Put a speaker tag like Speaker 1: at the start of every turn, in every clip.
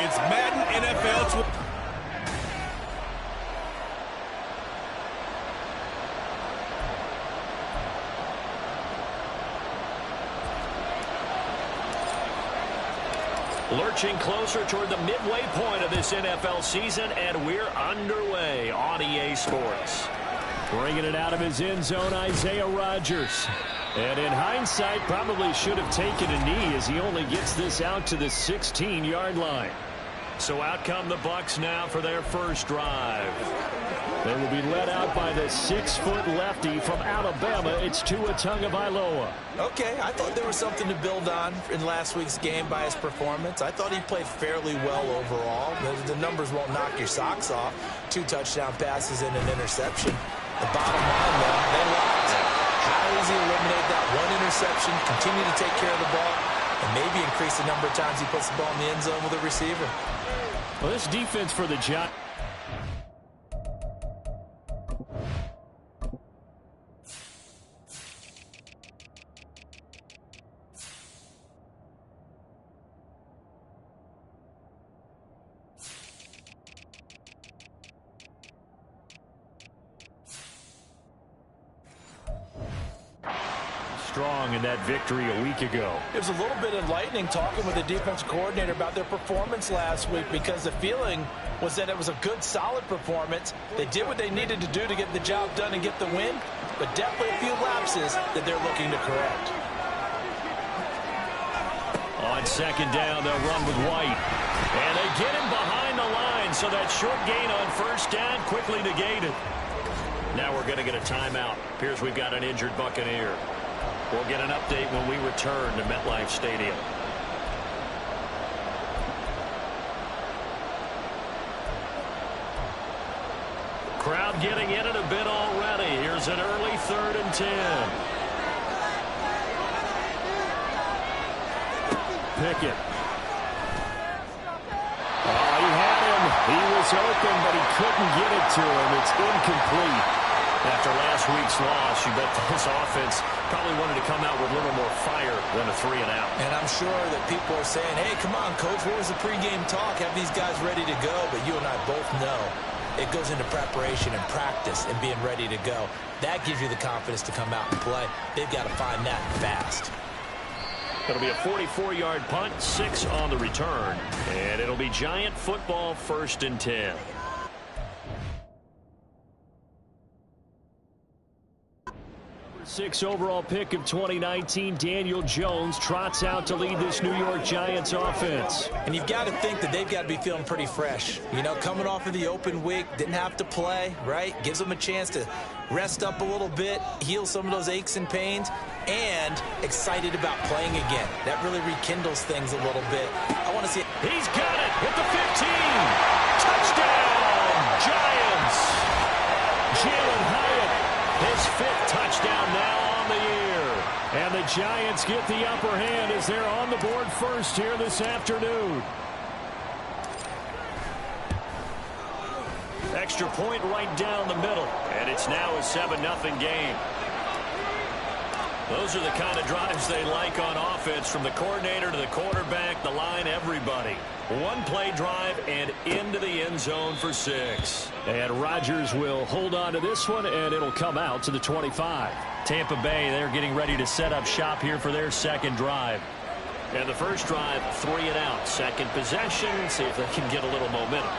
Speaker 1: It's Madden NFL.
Speaker 2: Lurching closer toward the midway point of this NFL season, and we're underway on EA Sports.
Speaker 3: Bringing it out of his end zone, Isaiah Rodgers. And in hindsight, probably should have taken a knee as he only gets this out to the 16-yard line.
Speaker 2: So out come the Bucs now for their first drive.
Speaker 3: They will be led out by the 6-foot lefty from Alabama. It's Tua Tagovailoa.
Speaker 4: Okay, I thought there was something to build on in last week's game by his performance. I thought he played fairly well overall. The numbers won't knock your socks off. 2 touchdown passes and an interception. The bottom line, though, they lost. How does he eliminate that one interception, continue to take care of the ball, and maybe increase the number of times he puts the ball in the end zone with a receiver?
Speaker 3: Well, this defense for the Giants. Strong in that victory a week ago.
Speaker 4: It was a little bit enlightening talking with the defensive coordinator about their performance last week, because the feeling was that it was a good, solid performance. They did what they needed to do to get the job done and get the win, but definitely a few lapses that they're looking to correct.
Speaker 3: On second down, they'll run with White.
Speaker 2: And they get him behind the line, so that short gain on first down quickly negated. Now we're going to get a timeout. Appears we've got an injured Buccaneer. We'll get an update when we return to MetLife Stadium. Crowd getting in it a bit already. Here's an early 3rd and 10.
Speaker 3: Pickett. Oh, he had him. He was open, but he couldn't get it to him. It's incomplete.
Speaker 2: After last week's loss, you bet this offense probably wanted to come out with a little more fire than a 3-and-out.
Speaker 4: And I'm sure that people are saying, hey, come on, Coach, what was the pregame talk? Have these guys ready to go? But you and I both know it goes into preparation and practice and being ready to go. That gives you the confidence to come out and play. They've got to find that fast.
Speaker 2: It'll be a 44-yard punt, 6 on the return. And it'll be Giant football, 1st and 10.
Speaker 3: Six overall pick of 2019, Daniel Jones trots out to lead this New York Giants offense.
Speaker 4: And you've got to think that they've got to be feeling pretty fresh. You know, coming off of the open week, didn't have to play, right? Gives them a chance to rest up a little bit, heal some of those aches and pains, and excited about playing again. That really rekindles things a little bit. I want to see it.
Speaker 2: He's got it at the 15. Touchdown, Giants.
Speaker 3: Jalen Hyatt.
Speaker 2: His 5th touchdown now on the year.
Speaker 3: And the Giants get the upper hand as they're on the board first here this afternoon.
Speaker 2: Extra point right down the middle. And it's now a 7-0 game. Those are the kind of drives they like on offense, from the coordinator to the quarterback, the line, everybody. One-play drive and into the end zone for 6.
Speaker 3: And Rodgers will hold on to this one, and it'll come out to the 25.
Speaker 2: Tampa Bay, they're getting ready to set up shop here for their second drive. And the first drive, 3-and-out. Second possession, see if they can get a little momentum.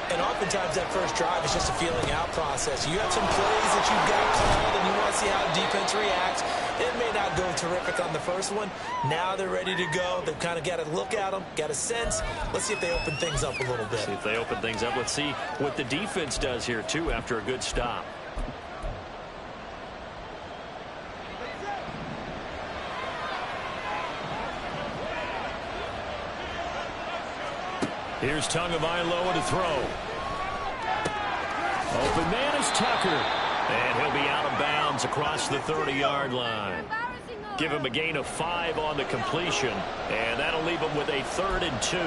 Speaker 4: And oftentimes that first drive is just a feeling out process. You have some plays that you've got called, and you want to see how the defense reacts. It may not go terrific on the first one. Now they're ready to go. They've kind of got to look at them, got a sense. Let's see if they open things up a little bit.
Speaker 2: See if they open things up. Let's see what the defense does here, too, after a good stop.
Speaker 3: Here's Tagovailoa to throw. Open man is Tucker.
Speaker 2: And he'll be out of bounds across the 30-yard line. Give him a gain of 5 on the completion. And that'll leave him with a 3rd and 2.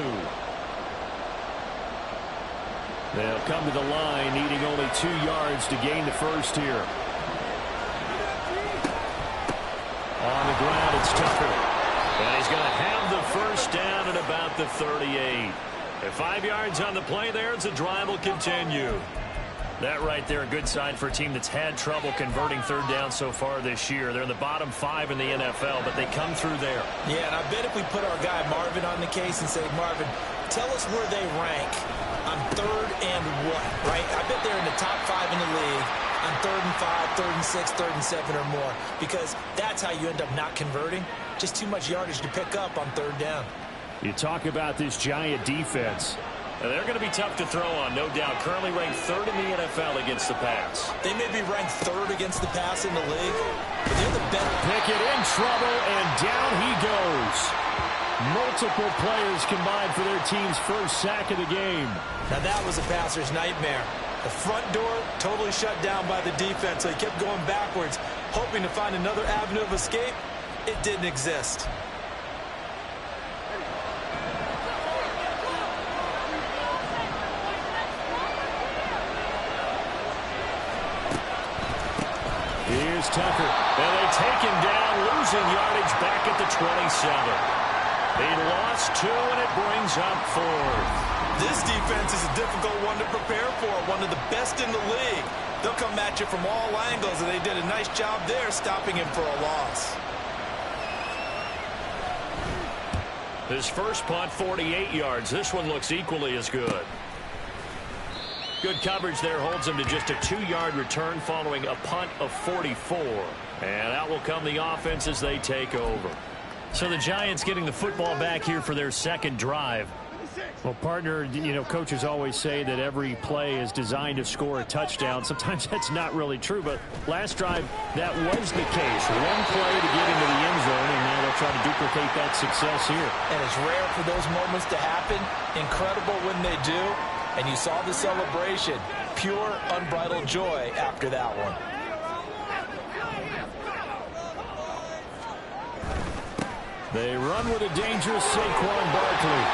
Speaker 3: They'll come to the line, needing only 2 yards to gain the first here. On the ground, it's Tucker.
Speaker 2: And he's going to have the first down at about the 38. And 5 yards on the play there as the drive will continue. That right there, a good sign for a team that's had trouble converting third down so far this year. They're in the bottom 5 in the NFL, but they come through there.
Speaker 4: Yeah, and I bet if we put our guy Marvin on the case and say, Marvin, tell us where they rank on third and what, right? I bet they're in the top 5 in the league on 3rd and 5, 3rd and 6, 3rd and 7 or more, because that's how you end up not converting. Just too much yardage to pick up on third down.
Speaker 3: You talk about this Giant defense.
Speaker 2: And they're going to be tough to throw on, no doubt. Currently ranked 3rd in the NFL against the pass.
Speaker 4: They may be ranked 3rd against the pass in the league, but they're the better.
Speaker 3: Pickett in trouble, and down he goes. Multiple players combined for their team's first sack of the game.
Speaker 4: Now that was a passer's nightmare. The front door totally shut down by the defense, so he kept going backwards, hoping to find another avenue of escape. It didn't exist.
Speaker 3: Here's Tucker.
Speaker 2: And they take him down, losing yardage back at the 27. They lost 2, and it brings up 4th.
Speaker 4: This defense is a difficult one to prepare for, one of the best in the league. They'll come at you from all angles, and they did a nice job there stopping him for a loss.
Speaker 2: His first punt, 48 yards. This one looks equally as good. Good coverage there holds him to just a 2-yard return following a punt of 44. And out will come the offense as they take over. So the Giants getting the football back here for their second drive.
Speaker 3: Well, partner, you know, coaches always say that every play is designed to score a touchdown. Sometimes that's not really true, but last drive, that was the case. One play to get into the end zone, and now they'll try to duplicate that success here.
Speaker 4: And it's rare for those moments to happen. Incredible when they do. And you saw the celebration. Pure, unbridled joy after that one.
Speaker 3: They run with a dangerous Saquon Barkley.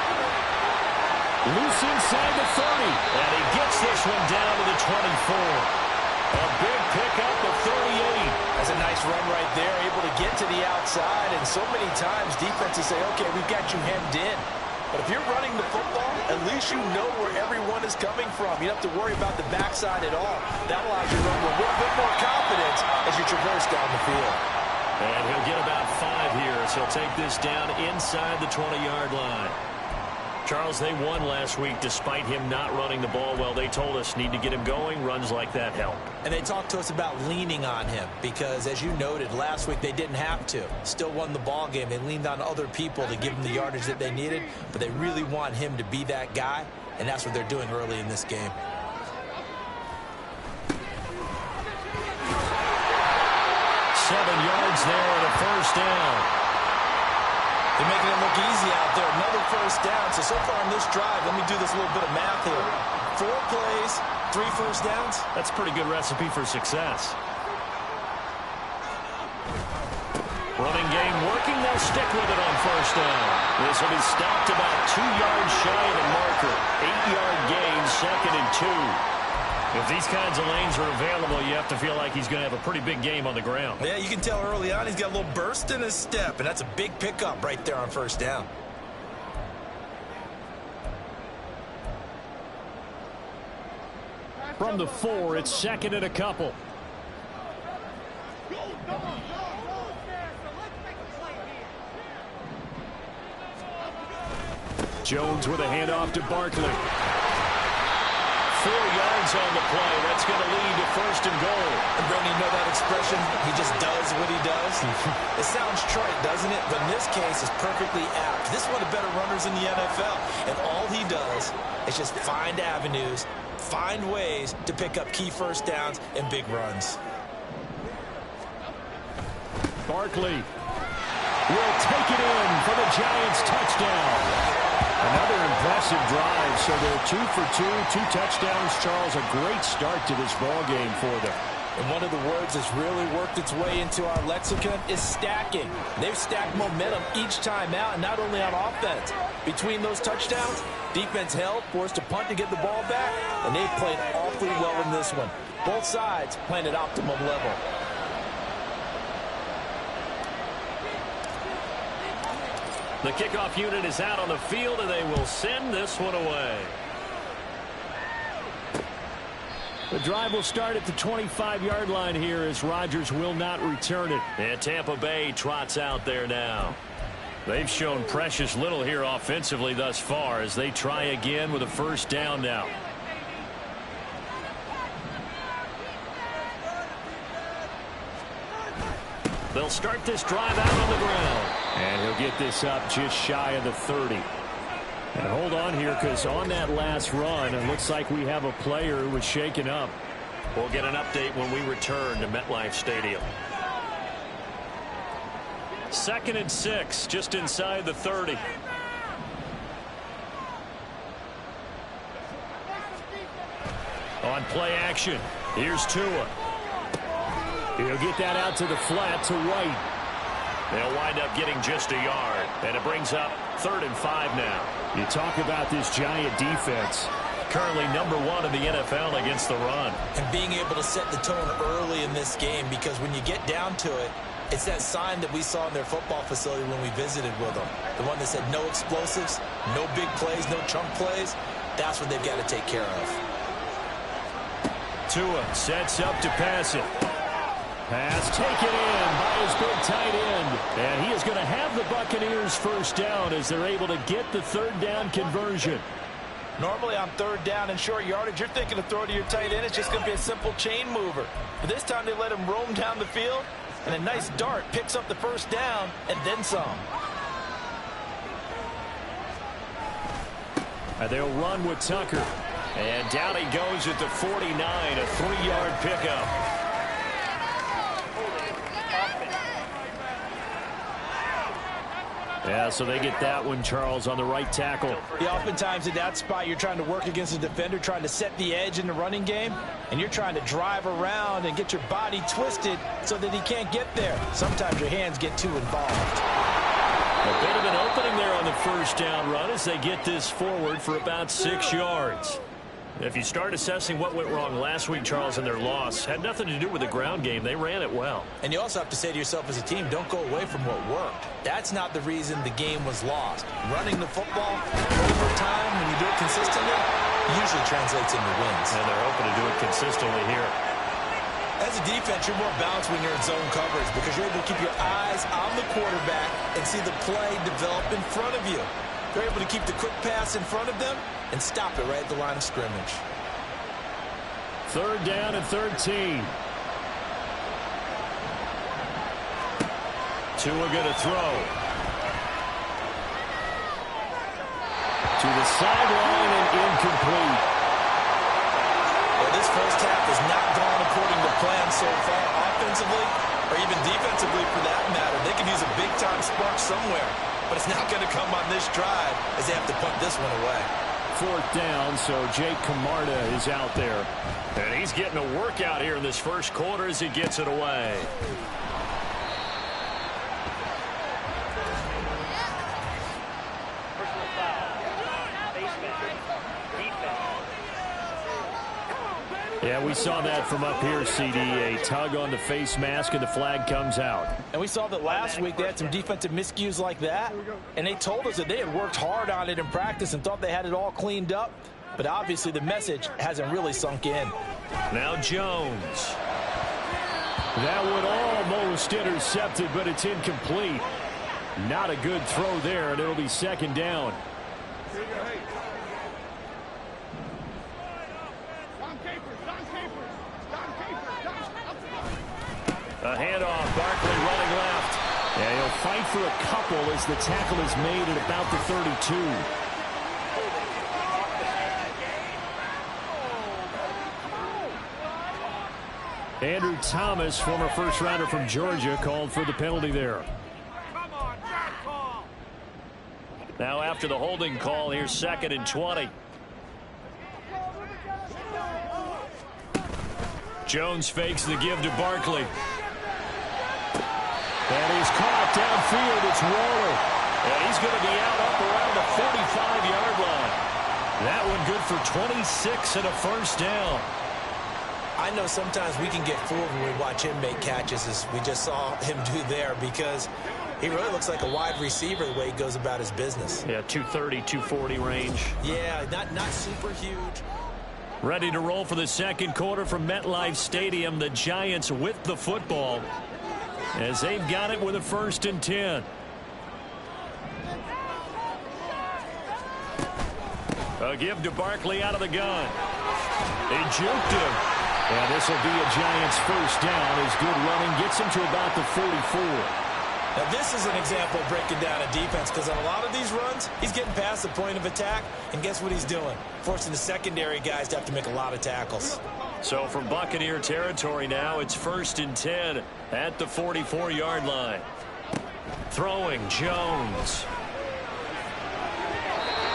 Speaker 3: Loose inside the 30.
Speaker 2: And he gets this one down to the 24. A big pickup of 38.
Speaker 4: That's a nice run right there, able to get to the outside. And so many times defenses say, okay, we've got you hemmed in. But if you're running the football, at least you know where everyone is coming from. You don't have to worry about the backside at all. That allows you to run with a little bit more confidence as you traverse down the field.
Speaker 2: And he'll get about 5 here as he'll take this down inside the 20-yard line. Charles, they won last week despite him not running the ball well. They told us need to get him going. Runs like that help.
Speaker 4: And they talked to us about leaning on him because, as you noted, last week they didn't have to. Still won the ball game. They leaned on other people to give them the yardage that they needed, but they really want him to be that guy, and that's what they're doing early in this game.
Speaker 2: Seven yards there and a first down.
Speaker 4: They're making it look easy out there. Another first down. So far in this drive, let me do this little bit of math here. 4 plays, 3 first downs.
Speaker 2: That's a pretty good recipe for success. Running game working. They'll stick with it on first down. This will be stopped about 2 yards shy of the marker. 8-yard gain, 2nd and 2. If these kinds of lanes are available, you have to feel like he's going to have a pretty big game on the ground.
Speaker 4: Yeah, you can tell early on he's got a little burst in his step, and that's a big pickup right there on first down.
Speaker 3: From the 4, it's 2nd and a couple. Jones with a handoff to Barkley.
Speaker 2: 4 yards on the play. That's going to lead to 1st and goal.
Speaker 4: And Brandon, you know that expression? He just does what he does. It sounds trite, doesn't it? But in this case, it's perfectly apt. This is one of the better runners in the NFL. And all he does is just find avenues, find ways to pick up key first downs and big runs.
Speaker 3: Barkley will take it in for the Giants touchdown. Another impressive drive, so they're 2 for 2, 2 touchdowns. Charles, a great start to this ball game for them.
Speaker 4: And one of the words that's really worked its way into our lexicon is stacking. They've stacked momentum each time out, and not only on offense. Between those touchdowns, defense held, forced a punt to get the ball back, and they've played awfully well in this one. Both sides playing at optimum level.
Speaker 2: The kickoff unit is out on the field, and they will send this one away.
Speaker 3: The drive will start at the 25-yard line here as Rodgers will not return it.
Speaker 2: And Tampa Bay trots out there now. They've shown precious little here offensively thus far as they try again with a first down now. They'll start this drive out on the ground.
Speaker 3: And he'll get this up just shy of the 30. And hold on here, because on that last run, it looks like we have a player who was shaken up.
Speaker 2: We'll get an update when we return to MetLife Stadium. 2nd and 6, just inside the 30. On play action, here's Tua.
Speaker 3: He'll get that out to the flat to White.
Speaker 2: They'll wind up getting just a yard, and it brings up 3rd and 5 now.
Speaker 3: You talk about this giant defense.
Speaker 2: Currently #1 in the NFL against the run.
Speaker 4: And being able to set the tone early in this game, because when you get down to it, it's that sign that we saw in their football facility when we visited with them. The one that said no explosives, no big plays, no chunk plays. That's what they've got to take care of.
Speaker 2: Tua sets up to pass it.
Speaker 3: Pass taken in by his big tight end. And he is going to have the Buccaneers first down as they're able to get the 3rd down conversion.
Speaker 5: Normally on 3rd down and short yardage, you're thinking of throw to your tight end. It's just going to be a simple chain mover. But this time they let him roam down the field, and a nice dart picks up the first down and then some.
Speaker 3: And they'll run with Tucker.
Speaker 2: And down he goes at the 49, a 3-yard pickup.
Speaker 3: Yeah, so they get that one, Charles, on the right tackle.
Speaker 5: Yeah, oftentimes in that spot, you're trying to work against a defender, trying to set the edge in the running game, and you're trying to drive around and get your body twisted so that he can't get there. Sometimes your hands get too involved.
Speaker 2: A bit of an opening there on the first down run as they get this forward for about 6 yards. If you start assessing what went wrong last week, Charles, in their loss, had nothing to do with the ground game. They ran it well.
Speaker 4: And you also have to say to yourself as a team, don't go away from what worked. That's not the reason the game was lost. Running the football over time, when you do it consistently, usually translates into wins.
Speaker 2: And they're hoping to do it consistently here.
Speaker 4: As a defense, you're more balanced when you're in zone coverage because you're able to keep your eyes on the quarterback and see the play develop in front of you. They're able to keep the quick pass in front of them and stop it right at the line of scrimmage.
Speaker 3: 3rd down and 13.
Speaker 2: Tua going to throw.
Speaker 3: To the sideline and incomplete.
Speaker 4: Well, this first half has not gone according to plan so far offensively or even defensively for that matter. They could use a big-time spark somewhere, but it's not going to come on this drive as they have to punt this one away.
Speaker 3: 4th down, so Jake Camarda is out there.
Speaker 2: And he's getting a workout here in this first quarter as he gets it away.
Speaker 3: Yeah, we saw that from up here, CD. A tug on the face mask, and the flag comes out.
Speaker 5: And we saw that last week they had some defensive miscues like that, and they told us that they had worked hard on it in practice and thought they had it all cleaned up, but obviously the message hasn't really sunk in.
Speaker 2: Now Jones.
Speaker 3: That one almost intercepted, but it's incomplete. Not a good throw there, and it'll be 2nd down.
Speaker 2: A handoff, Barkley running left.
Speaker 3: Yeah, he'll fight for a couple as the tackle is made at about the 32. Andrew Thomas, former first-rounder from Georgia, called for the penalty there.
Speaker 2: Now after the holding call, here's 2nd and 20. Jones fakes the give to Barkley.
Speaker 3: And he's caught downfield. It's Waller.
Speaker 2: And he's going to be out up around the 45-yard line. That one good for 26 and a first down.
Speaker 4: I know sometimes we can get fooled when we watch him make catches as we just saw him do there because He really looks like a wide receiver the way he goes about his business.
Speaker 3: Yeah, 230, 240 range.
Speaker 4: Yeah, not super huge.
Speaker 3: Ready to roll for the second quarter from MetLife Stadium. The Giants with the football as they've got it with a 1st and 10. A give to Barkley out of the gun. They juked him. And this will be a Giants 1st down as good running gets him to about the 44.
Speaker 4: Now, this is an example of breaking down a defense, because on a lot of these runs, he's getting past the point of attack, and guess what he's doing? Forcing the secondary guys to have to make a lot of tackles.
Speaker 2: So from Buccaneer territory now, it's 1st and 10 at the 44-yard line. Throwing, Jones.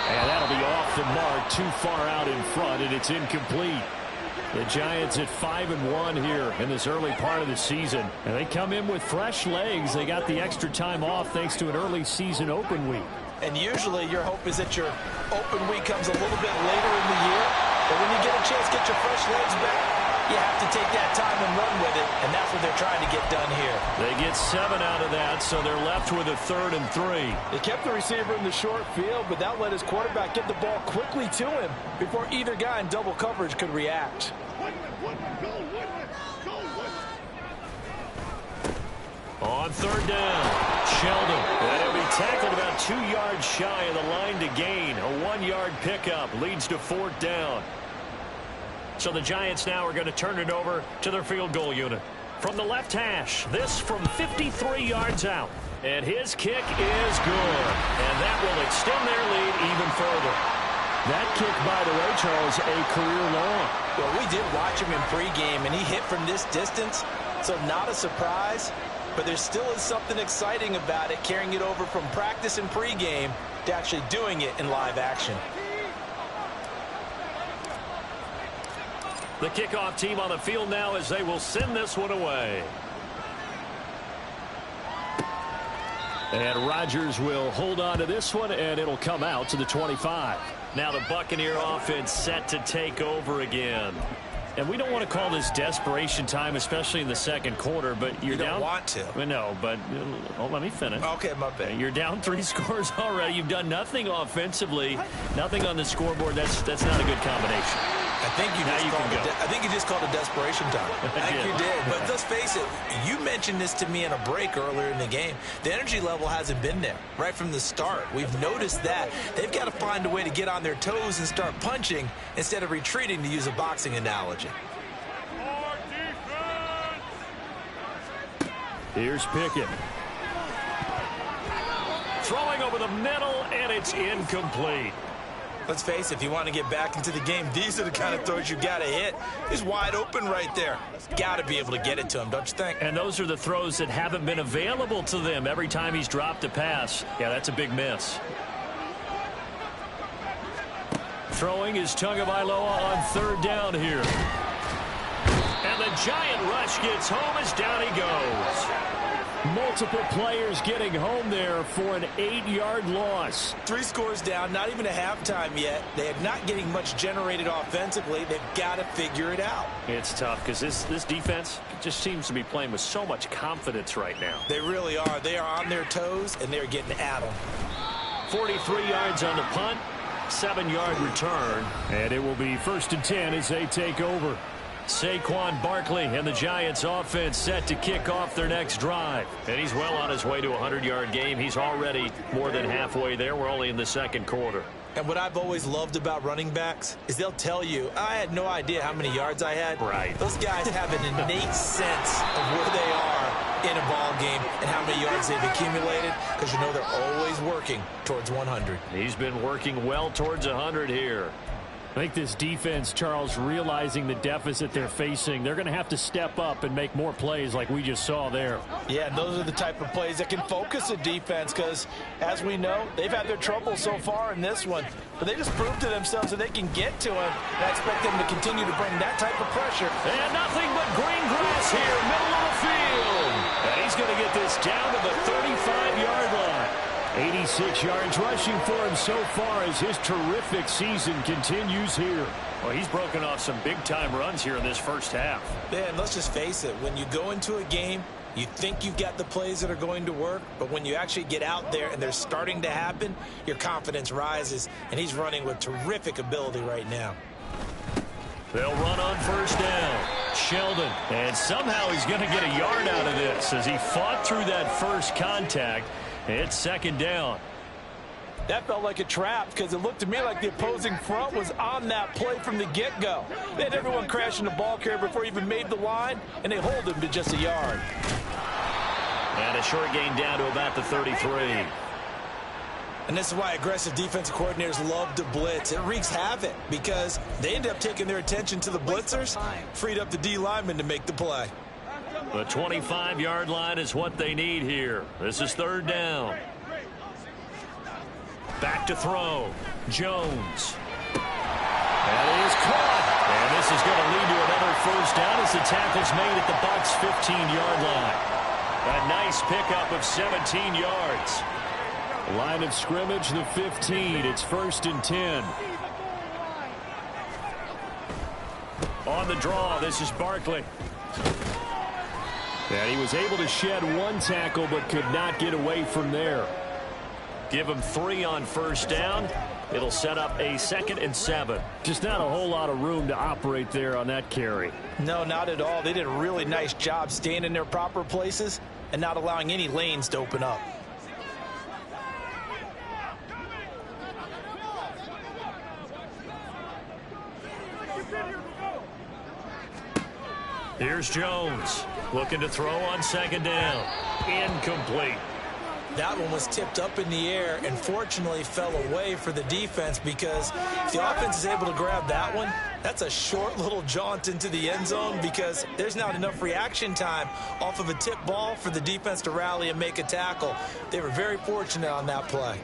Speaker 3: And that'll be off the mark, too far out in front, and it's incomplete. The Giants at 5-1 here in this early part of the season. And they come in with fresh legs. They got the extra time off thanks to an early season open week.
Speaker 5: And usually your hope is that your open week comes a little bit later in the year. But when you get a chance to get your fresh legs back, you have to take that time and run with it. And that's what they're trying to get done here.
Speaker 2: They get 7 out of that, so they're left with a 3rd and 3.
Speaker 5: They kept the receiver in the short field, but that let his quarterback get the ball quickly to him before either guy in double coverage could react.
Speaker 2: On 3rd down, Sheldon. And he'll be tackled about 2 yards shy of the line to gain. A 1-yard pickup leads to 4th down. So the Giants now are going to turn it over to their field goal unit. From the left hash, this from 53 yards out. And his kick is good. And that will extend their lead even further.
Speaker 3: That kick, by the way, Charles, a career long.
Speaker 4: Well, we did watch him in pregame, and he hit from this distance, so not a surprise. But there still is something exciting about it, carrying it over from practice and pregame to actually doing it in live action.
Speaker 2: The kickoff team on the field now as they will send this one away.
Speaker 3: And Rodgers will hold on to this one, and it'll come out to the 25.
Speaker 2: Now the Buccaneer offense set to take over again.
Speaker 3: And we don't want to call this desperation time, especially in the second quarter, but you're
Speaker 4: you
Speaker 3: down.
Speaker 4: Don't want to.
Speaker 3: Well, no, but let me finish.
Speaker 4: Okay, my bad.
Speaker 3: You're down 3 scores already. You've done nothing offensively, nothing on the scoreboard. That's not a good combination.
Speaker 4: I think you just called it desperation time. I think you did. But let's face it, you mentioned this to me in a break earlier in the game. The energy level hasn't been there right from the start. We've noticed that. They've got to find a way to get on their toes and start punching instead of retreating, to use a boxing analogy.
Speaker 3: Here's Pickett.
Speaker 2: Throwing over the middle, and it's incomplete.
Speaker 4: Let's face it, if you want to get back into the game, these are the kind of throws you got to hit. He's wide open right there. Got to be able to get it to him, don't you think?
Speaker 2: And those are the throws that haven't been available to them every time he's dropped a pass. Yeah, that's a big miss.
Speaker 3: Throwing is Tagovailoa on 3rd down here.
Speaker 2: And the giant rush gets home as down he goes.
Speaker 3: Multiple players getting home there for an 8-yard loss.
Speaker 4: 3 scores down, not even a halftime yet. They are not getting much generated offensively. They've got to figure it out.
Speaker 2: It's tough because this defense just seems to be playing with so much confidence right now.
Speaker 4: They really are. They are on their toes, and they're getting at them.
Speaker 2: 43 yards on the punt, 7-yard return.
Speaker 3: And it will be 1st and 10 as they take over.
Speaker 2: Saquon Barkley and the Giants offense set to kick off their next drive. And he's well on his way to a 100-yard game. He's already more than halfway there. We're only in the second quarter.
Speaker 4: And what I've always loved about running backs is they'll tell you, I had no idea how many yards I had.
Speaker 2: Right.
Speaker 4: Those guys have an innate sense of where they are in a ball game and how many yards they've accumulated, because you know they're always working towards 100.
Speaker 2: He's been working well towards 100 here.
Speaker 3: I think this defense, Charles, realizing the deficit they're facing, they're going to have to step up and make more plays like we just saw there.
Speaker 5: Yeah, those are the type of plays that can focus a defense because, as we know, they've had their trouble so far in this one. But they just proved to themselves that they can get to him. And I expect them to continue to bring that type of pressure.
Speaker 2: And nothing but green grass here, middle of the field. And he's going to get this down to the 35-yard line.
Speaker 3: 86 yards rushing for him so far as his terrific season continues here.
Speaker 2: Well, he's broken off some big-time runs here in this first half.
Speaker 4: Yeah, and let's just face it, when you go into a game You think you've got the plays that are going to work, but when you actually get out there and they're starting to happen, your confidence rises, and he's running with terrific ability right now.
Speaker 2: They'll run on first down. Sheldon, and somehow he's going to get a yard out of this as he fought through that first contact. It's second down.
Speaker 5: That felt like a trap because it looked to me like the opposing front was on that play from the get-go. They had everyone crashing the ball carrier before he even made the line, and they hold him to just a yard.
Speaker 2: And a short gain down to about the 33.
Speaker 4: And this is why aggressive defensive coordinators love to blitz. It wreaks havoc because they end up taking their attention to the blitzers, freed up the D lineman to make the play.
Speaker 2: The 25-yard line is what they need here. This is third down. Back to throw. Jones. That is caught. And this is going to lead to another first down as the tackle's made at the Bucs' 15-yard line. A nice pickup of 17 yards.
Speaker 3: Line of scrimmage, the 15. It's 1st and 10.
Speaker 2: On the draw, this is Barkley.
Speaker 3: And he was able to shed one tackle but could not get away from there.
Speaker 2: Give him 3 on first down. It'll set up a 2nd and 7.
Speaker 3: Just not a whole lot of room to operate there on that carry.
Speaker 5: No, not at all. They did a really nice job staying in their proper places and not allowing any lanes to open up.
Speaker 2: Here's Jones. Looking to throw on second down. Incomplete.
Speaker 4: That one was tipped up in the air and fortunately fell away for the defense because if the offense is able to grab that one, that's a short little jaunt into the end zone because there's not enough reaction time off of a tip ball for the defense to rally and make a tackle. They were very fortunate on that play.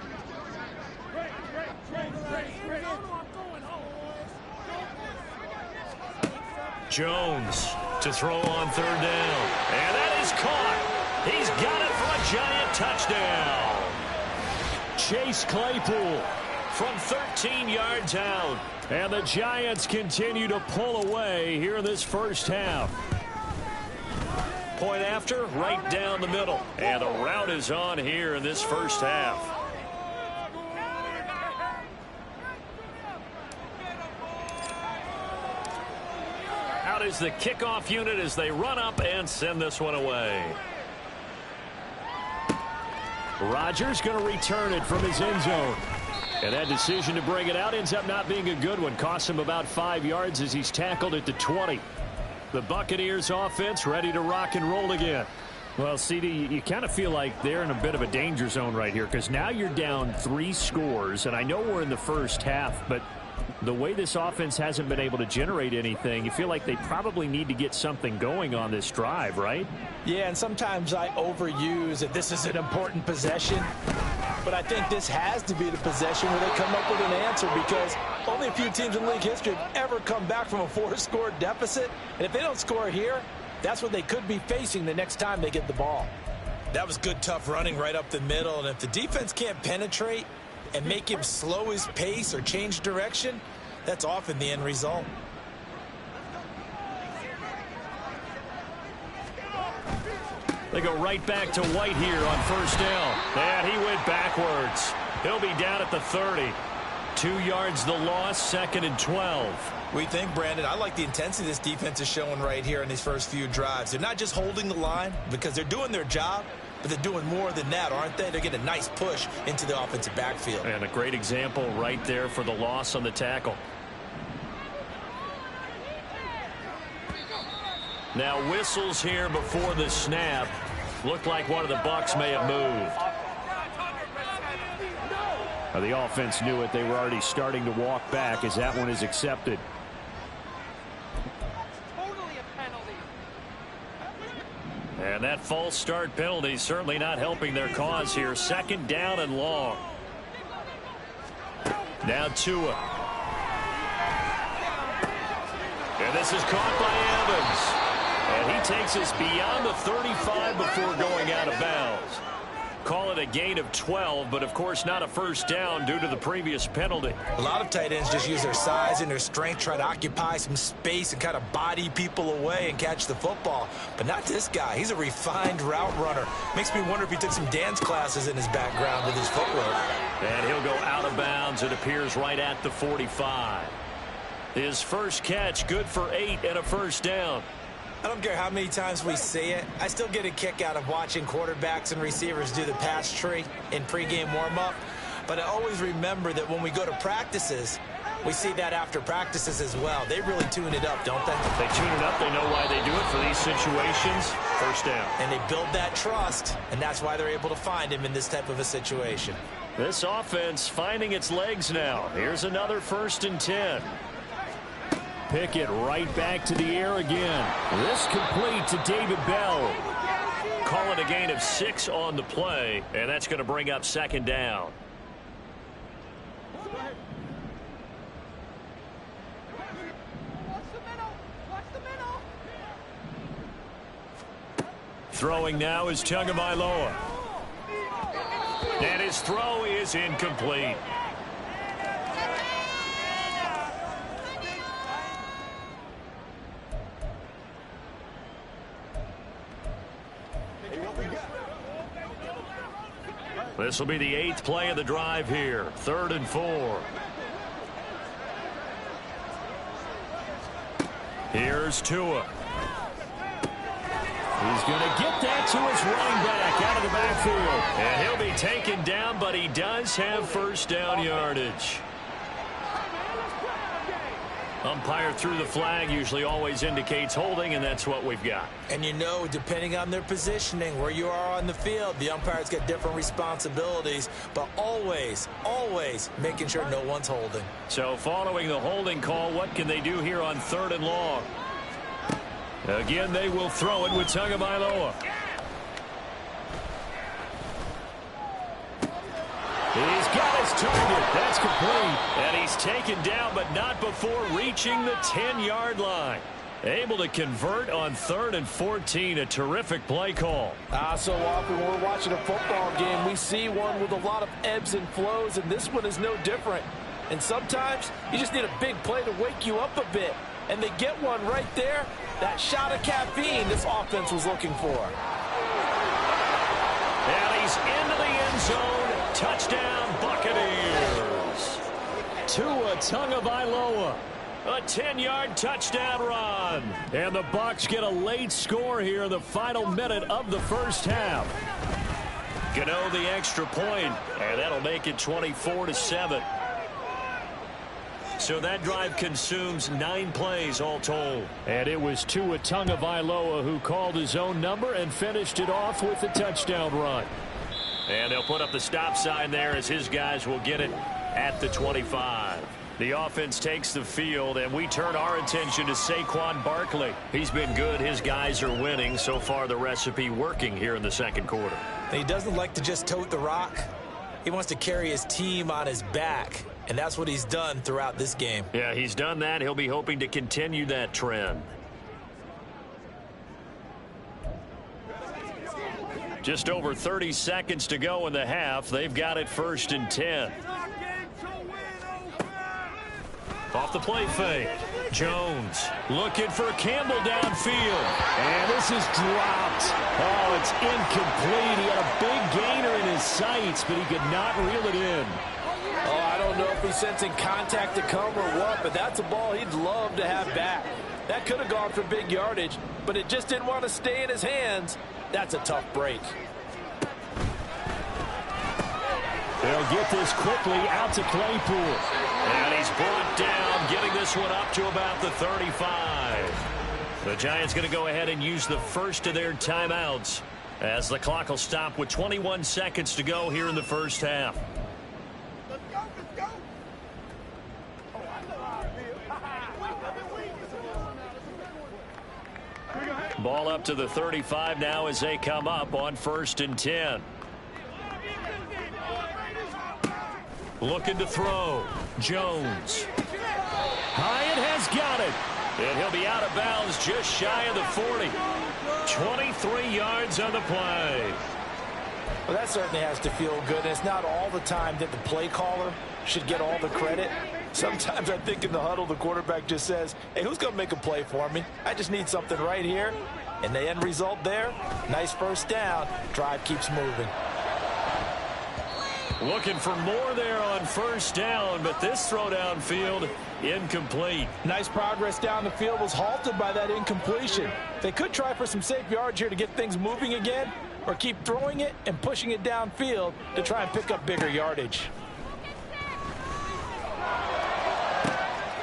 Speaker 2: Jones to throw on third down. And that is caught. He's got it for a giant touchdown.
Speaker 3: Chase Claypool
Speaker 2: From 13 yards out.
Speaker 3: And the Giants continue to pull away here in this first half.
Speaker 2: Point after, right down the middle. And the route is on here in this first half. Out is the kickoff unit as they run up and send this one away.
Speaker 3: Rodgers going to return it from his end zone. And that decision to bring it out ends up not being a good one. Costs him about 5 yards as he's tackled at the 20. The Buccaneers offense ready to rock and roll again. Well, CD, you kind of feel like they're in a bit of a danger zone right here because now you're down 3 scores. And I know we're in the first half, but the way this offense hasn't been able to generate anything, you feel like they probably need to get something going on this drive, right?
Speaker 5: Yeah, and sometimes I overuse that this is an important possession. But I think this has to be the possession where they come up with an answer because only a few teams in league history have ever come back from a 4-score deficit. And if they don't score here, that's what they could be facing the next time they get the ball.
Speaker 4: That was good, tough running right up the middle. And if the defense can't penetrate and make him slow his pace or change direction, that's often the end result.
Speaker 2: They go right back to White here on first down. And he went backwards. He'll be down at the 30. 2 yards the loss, 2nd and 12.
Speaker 4: We think, Brandon, I like the intensity this defense is showing right here in these first few drives. They're not just holding the line because they're doing their job, but they're doing more than that, aren't they? They're getting a nice push into the offensive backfield.
Speaker 2: And a great example right there for the loss on the tackle. Now whistles here before the snap. Looked like one of the Bucs may have moved.
Speaker 3: The offense knew it. They were already starting to walk back as that one is accepted.
Speaker 2: And that false start penalty certainly not helping their cause here. 2nd down and long. Now Tua. And this is caught by Evans. And he takes us beyond the 35 before going out of bounds. Call it a gain of 12, but of course not a first down due to the previous penalty.
Speaker 4: A lot of tight ends just use their size and their strength, try to occupy some space and kind of body people away and catch the football. But not this guy. He's a refined route runner. Makes me wonder if he took some dance classes in his background with his footwork.
Speaker 2: And he'll go out of bounds. It appears right at the 45. His first catch, good for 8 and a first down.
Speaker 4: I don't care how many times we see it. I still get a kick out of watching quarterbacks and receivers do the pass tree in pregame warm-up. But I always remember that when we go to practices, we see that after practices as well. They really tune it up, don't they?
Speaker 2: They tune it up. They know why they do it for these situations. First down.
Speaker 4: And they build that trust, and that's why they're able to find him in this type of a situation.
Speaker 2: This offense finding its legs now. Here's another 1st and 10.
Speaker 3: Pickett right back to the air again. This complete to David Bell.
Speaker 2: Call it a gain of 6 on the play, and that's going to bring up 2nd down. Throwing now is Tagovailoa. And his throw is incomplete. This will be the 8th play of the drive here. 3rd and 4. Here's Tua.
Speaker 3: He's going to get that to his running back out of the backfield.
Speaker 2: And he'll be taken down, but he does have first down yardage. Umpire threw the flag, usually always indicates holding, and that's what we've got.
Speaker 4: And you know, depending on their positioning, where you are on the field, the umpire's got different responsibilities, but always, always making sure no one's holding.
Speaker 2: So following the holding call, what can they do here on 3rd and long? Again, they will throw it with Tagovailoa.
Speaker 3: He's got his target. That's complete.
Speaker 2: And he's taken down, but not before reaching the 10-yard line. Able to convert on 3rd and 14. A terrific play call.
Speaker 5: So often when we're watching a football game, we see one with a lot of ebbs and flows, and this one is no different. And sometimes you just need a big play to wake you up a bit. And they get one right there. That shot of caffeine this offense was looking for.
Speaker 2: And he's into the end zone. Touchdown, Buccaneers.
Speaker 3: Tua Tagovailoa.
Speaker 2: A 10-yard touchdown run.
Speaker 3: And the Bucs get a late score here in the final minute of the first half.
Speaker 2: Gano the extra point, and that'll make it 24-7. So that drive consumes 9 plays all told.
Speaker 3: And it was Tua Tagovailoa who called his own number and finished it off with a touchdown run.
Speaker 2: And they'll put up the stop sign there as his guys will get it at the 25. The offense takes the field, and we turn our attention to Saquon Barkley. He's been good. His guys are winning. So far, the recipe working here in the 2nd quarter.
Speaker 4: And he doesn't like to just tote the rock. He wants to carry his team on his back, and that's what he's done throughout this game.
Speaker 2: Yeah, he's done that. He'll be hoping to continue that trend. Just over 30 seconds to go in the half. They've got it 1st and 10. Off the play fake. Jones looking for Campbell downfield.
Speaker 3: And this is dropped. Oh, it's incomplete. He had a big gainer in his sights, but he could not reel it in.
Speaker 5: Oh, I don't know if he's sensing contact to come or what, but that's a ball he'd love to have back. That could have gone for big yardage, but it just didn't want to stay in his hands. That's a tough break.
Speaker 3: They'll get this quickly out to Claypool.
Speaker 2: And he's brought down, getting this one up to about the 35. The Giants going to go ahead and use the first of their timeouts as the clock will stop with 21 seconds to go here in the first half. Ball up to the 35 now as they come up on 1st and 10. Looking to throw. Jones.
Speaker 3: Hyatt has got it.
Speaker 2: And he'll be out of bounds just shy of the 40. 23 yards on the play.
Speaker 5: Well, that certainly has to feel good. And it's not all the time that the play caller should get all the credit. Sometimes I think in the huddle, the quarterback just says, hey, who's going to make a play for me? I just need something right here. And the end result there, nice first down. Drive keeps moving.
Speaker 2: Looking for more there on first down, but this throw downfield, incomplete.
Speaker 5: Nice progress down the field was halted by that incompletion. They could try for some safe yards here to get things moving again, or keep throwing it and pushing it downfield to try and pick up bigger yardage.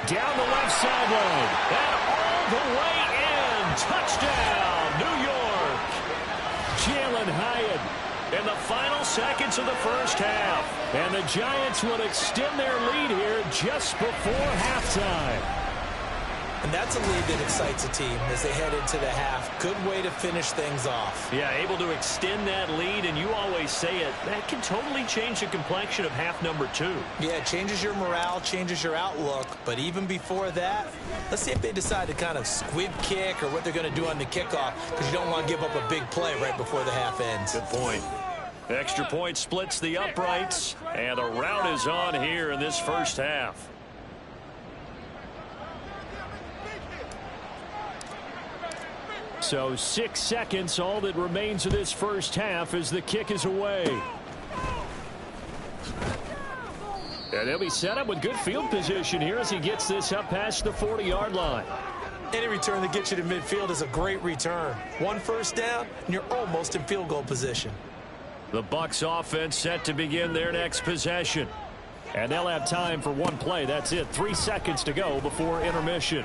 Speaker 3: Down the left sideline.
Speaker 2: And all the way in. Touchdown, New York.
Speaker 3: Jalen Hyatt.
Speaker 2: In the final seconds of the first half.
Speaker 3: And the Giants will extend their lead here just before halftime.
Speaker 4: And that's a lead that excites a team as they head into the half. Good way to finish things off.
Speaker 2: Yeah, able to extend that lead, and you always say it, that can totally change the complexion of half number 2.
Speaker 4: Yeah, it changes your morale, changes your outlook. But even before that, let's see if they decide to kind of squib kick or what they're going to do on the kickoff, because you don't want to give up a big play right before the half ends.
Speaker 2: Good point. Extra point splits the uprights, and a rout is on here in this first half.
Speaker 3: So 6 seconds, all that remains of this first half as the kick is away. And they'll be set up with good field position here as he gets this up past the 40-yard line.
Speaker 4: Any return that gets you to midfield is a great return. One first down, and you're almost in field goal position.
Speaker 3: The Bucs offense set to begin their next possession. And they'll have time for one play. That's it. 3 seconds to go before intermission.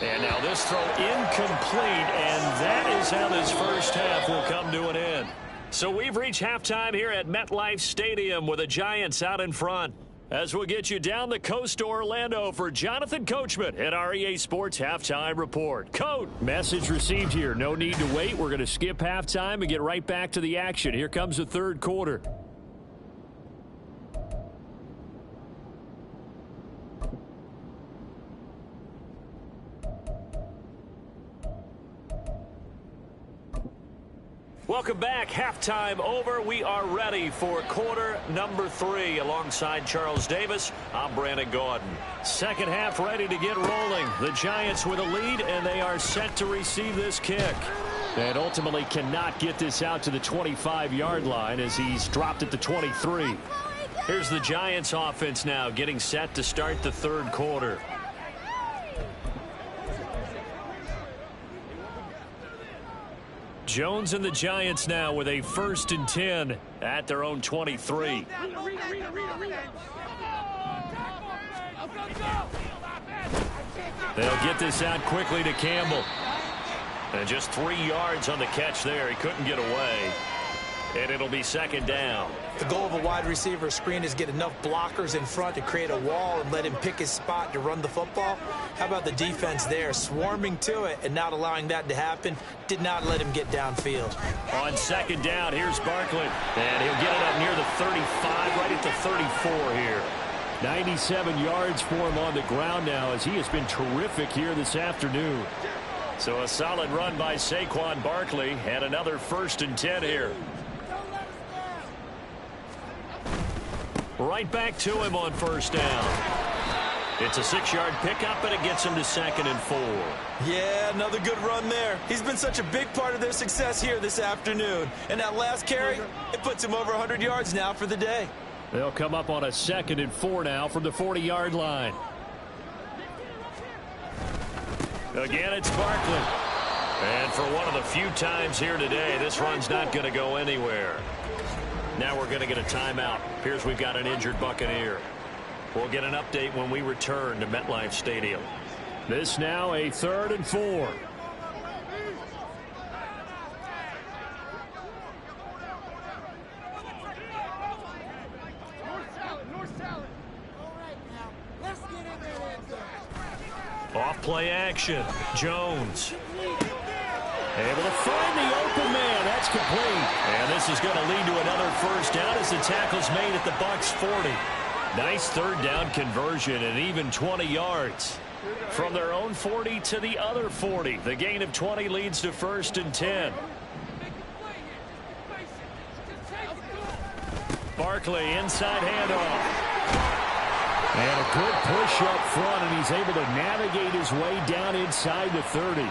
Speaker 2: And now this throw incomplete, and that is how this first half will come to an end. So we've reached halftime here at MetLife Stadium with the Giants out in front. As we'll get you down the coast to Orlando for Jonathan Coachman at our EA Sports Halftime Report. Coach.
Speaker 3: Message received here. No need to wait. We're going to skip halftime and get right back to the action. Here comes the third quarter.
Speaker 2: Welcome back. Halftime over. We are ready for quarter number 3. Alongside Charles Davis, I'm Brandon Gordon.
Speaker 3: Second half ready to get rolling. The Giants with a lead, and they are set to receive this kick. And ultimately cannot get this out to the 25-yard line as he's dropped at the 23.
Speaker 2: Here's the Giants offense now getting set to start the third quarter.
Speaker 3: Jones and the Giants now with a 1st and 10 at their own 23. They'll get this out quickly to Campbell.
Speaker 2: And just 3 yards on the catch there. He couldn't get away. And it'll be second down.
Speaker 4: The goal of a wide receiver screen is get enough blockers in front to create a wall and let him pick his spot to run the football. How about the defense there, swarming to it and not allowing that to happen? Did not let him get downfield.
Speaker 2: On second down, here's Barkley. And he'll get it up near the 35, right at the 34 here.
Speaker 3: 97 yards for him on the ground now as he has been terrific here this afternoon.
Speaker 2: So a solid run by Saquon Barkley and another 1st and 10 here. Right back to him on first down. It's a 6-yard pickup, and it gets him to 2nd and 4.
Speaker 4: Yeah, another good run there. He's been such a big part of their success here this afternoon. And that last carry, it puts him over 100 yards now for the day.
Speaker 3: They'll come up on a 2nd and 4 now from the 40-yard line.
Speaker 2: Again, it's Barkley. And for one of the few times here today, this run's not going to go anywhere. Now we're going to get a timeout. Appears we've got an injured Buccaneer. We'll get an update when we return to MetLife Stadium.
Speaker 3: This now a 3rd and 4.
Speaker 2: Off play action. Jones.
Speaker 3: Able to find the open man. That's complete.
Speaker 2: And this is going to lead to another first down as the tackle's made at the Bucs 40.
Speaker 3: Nice 3rd down conversion and even 20 yards.
Speaker 2: From their own 40 to the other 40. The gain of 20 leads to 1st and 10. Barkley, inside handoff.
Speaker 3: And a good push up front, and he's able to navigate his way down inside the 30.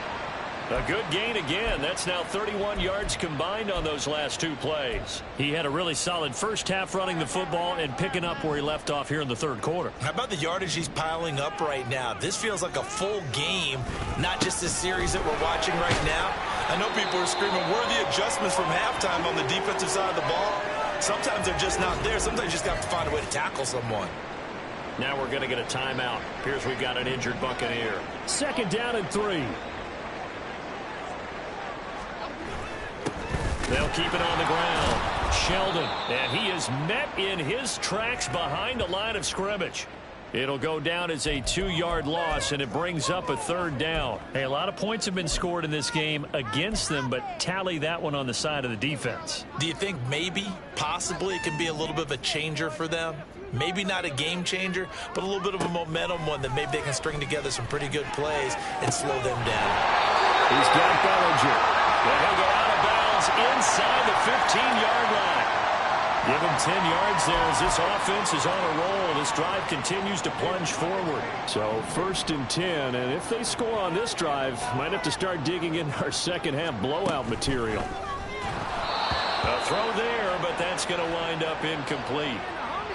Speaker 2: A good gain again. That's now 31 yards combined on those last two plays.
Speaker 3: He had a really solid first half running the football and picking up where he left off here in the third quarter.
Speaker 4: How about the yardage he's piling up right now? This feels like a full game, not just a series that we're watching right now. I know people are screaming, where are the adjustments from halftime on the defensive side of the ball? Sometimes they're just not there. Sometimes you just have to find a way to tackle someone.
Speaker 2: Now we're going to get a timeout. Appears we've got an injured Buccaneer.
Speaker 3: 2nd down and 3.
Speaker 2: They'll keep it on the ground. Sheldon, and he is met in his tracks behind the line of scrimmage. It'll go down as a 2-yard loss, and it brings up a 3rd down.
Speaker 3: Hey, a lot of points have been scored in this game against them, but tally that one on the side of the defense.
Speaker 4: Do you think maybe, possibly, it can be a little bit of a changer for them? Maybe not a game changer, but a little bit of a momentum one that maybe they can string together some pretty good plays and slow them down.
Speaker 3: He's got Bellinger.
Speaker 2: And he'll go out of bounds inside the 15-yard line.
Speaker 3: Give him 10 yards there as this offense is on a roll. This drive continues to plunge forward. So 1st and 10, and if they score on this drive, might have to start digging in our second half blowout material.
Speaker 2: A throw there, but that's going to wind up incomplete.